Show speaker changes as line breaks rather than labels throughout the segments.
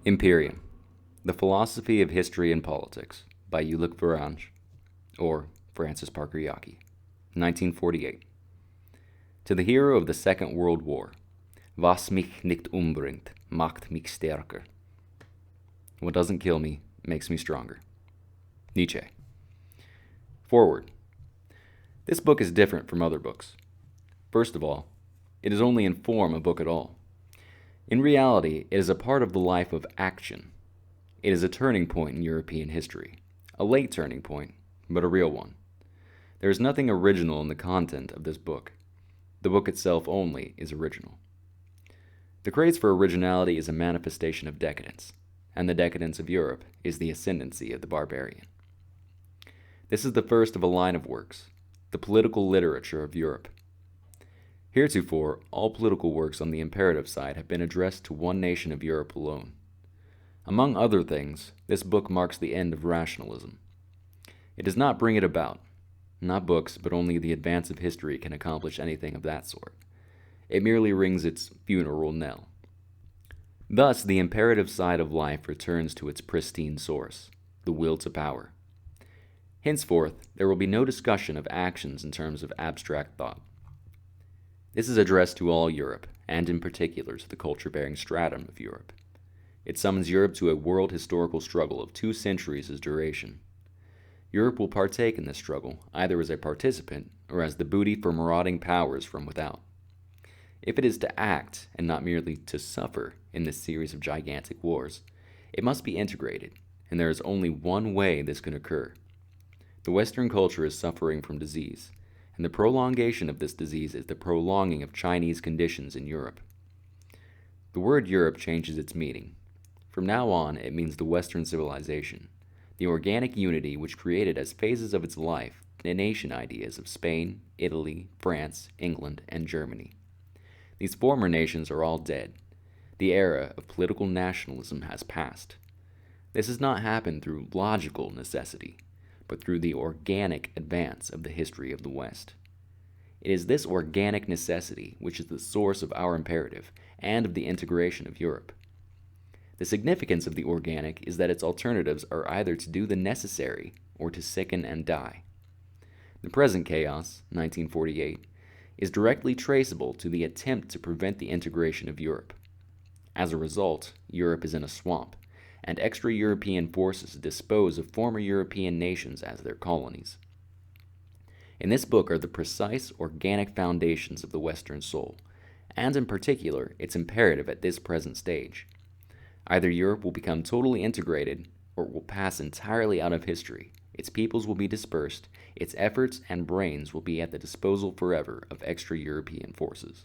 Imperium, The Philosophy of History and Politics by Ulrich Verange, or Francis Parker Yockey, 1948. To the hero of the Second World War, Was mich nicht umbringt, macht mich stärker. What doesn't kill me makes me stronger. Nietzsche. Foreword. This book is different from other books. First of all, it is only in form a book at all. In reality, it is a part of the life of action. It is a turning point in European history. A late turning point, but a real one. There is nothing original in the content of this book. The book itself only is original. The craze for originality is a manifestation of decadence, and the decadence of Europe is the ascendancy of the barbarian. This is the first of a line of works, the political literature of Europe. Heretofore, all political works on the imperative side have been addressed to one nation of Europe alone. Among other things, this book marks the end of rationalism. It does not bring it about. Not books, but only the advance of history can accomplish anything of that sort. It merely rings its funeral knell. Thus, the imperative side of life returns to its pristine source, the will to power. Henceforth, there will be no discussion of actions in terms of abstract thought. This is addressed to all Europe, and in particular to the culture-bearing stratum of Europe. It summons Europe to a world historical struggle of 2 centuries' duration. Europe will partake in this struggle, either as a participant or as the booty for marauding powers from without. If it is to act, and not merely to suffer, in this series of gigantic wars, it must be integrated, and there is only one way this can occur. The Western culture is suffering from disease, and the prolongation of this disease is the prolonging of Chinese conditions in Europe. The word Europe changes its meaning. From now on, it means the Western civilization, the organic unity which created as phases of its life the nation ideas of Spain, Italy, France, England, and Germany. These former nations are all dead. The era of political nationalism has passed. This has not happened through logical necessity, but through the organic advance of the history of the West. It is this organic necessity which is the source of our imperative and of the integration of Europe. The significance of the organic is that its alternatives are either to do the necessary or to sicken and die. The present chaos, 1948, is directly traceable to the attempt to prevent the integration of Europe. As a result, Europe is in a swamp, and extra-European forces dispose of former European nations as their colonies. In this book are the precise organic foundations of the Western soul, and in particular its imperative at this present stage. Either Europe will become totally integrated, or it will pass entirely out of history. Its peoples will be dispersed, its efforts and brains will be at the disposal forever of extra-European forces.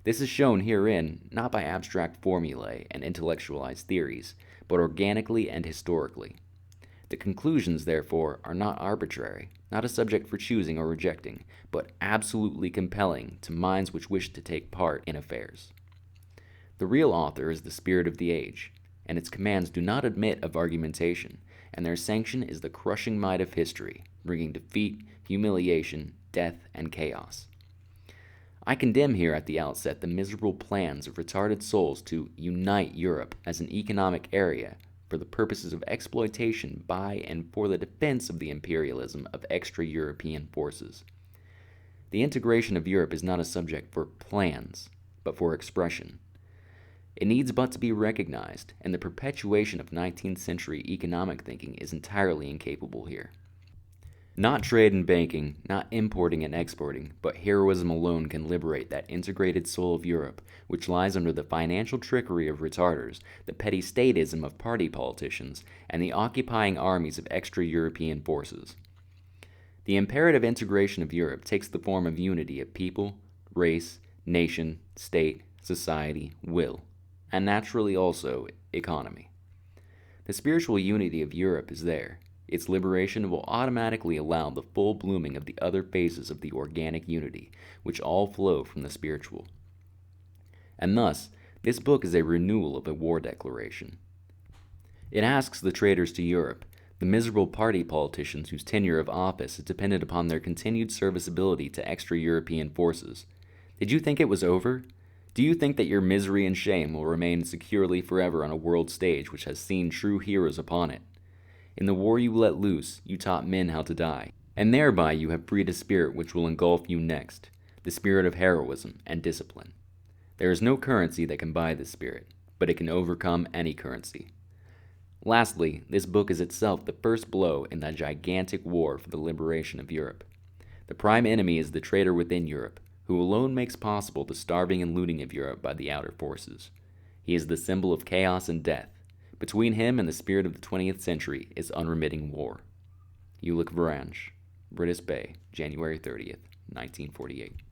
This is shown herein not by abstract formulae and intellectualized theories, but organically and historically. The conclusions, therefore, are not arbitrary, not a subject for choosing or rejecting, but absolutely compelling to minds which wish to take part in affairs. The real author is the spirit of the age, and its commands do not admit of argumentation, and their sanction is the crushing might of history, bringing defeat, humiliation, death, and chaos. I condemn here at the outset the miserable plans of retarded souls to unite Europe as an economic area for the purposes of exploitation by and for the defense of the imperialism of extra-European forces. The integration of Europe is not a subject for plans, but for expression. It needs but to be recognized, and the perpetuation of 19th century economic thinking is entirely incapable here. Not trade and banking, not importing and exporting, but heroism alone can liberate that integrated soul of Europe, which lies under the financial trickery of retarders, the petty statism of party politicians, and the occupying armies of extra-European forces. The imperative integration of Europe takes the form of unity of people, race, nation, state, society, will, and naturally also economy. The spiritual unity of Europe is there. Its liberation will automatically allow the full blooming of the other phases of the organic unity, which all flow from the spiritual. And thus, this book is a renewal of a war declaration. It asks the traitors to Europe, the miserable party politicians whose tenure of office is dependent upon their continued serviceability to extra-European forces, did you think it was over? Do you think that your misery and shame will remain securely forever on a world stage which has seen true heroes upon it? In the war you let loose, you taught men how to die, and thereby you have freed a spirit which will engulf you next, the spirit of heroism and discipline. There is no currency that can buy this spirit, but it can overcome any currency. Lastly, this book is itself the first blow in that gigantic war for the liberation of Europe. The prime enemy is the traitor within Europe, who alone makes possible the starving and looting of Europe by the outer forces. He is the symbol of chaos and death. Between him and the spirit of the 20th century is unremitting war. Ulick Varange, British Bay, January 30th, 1948.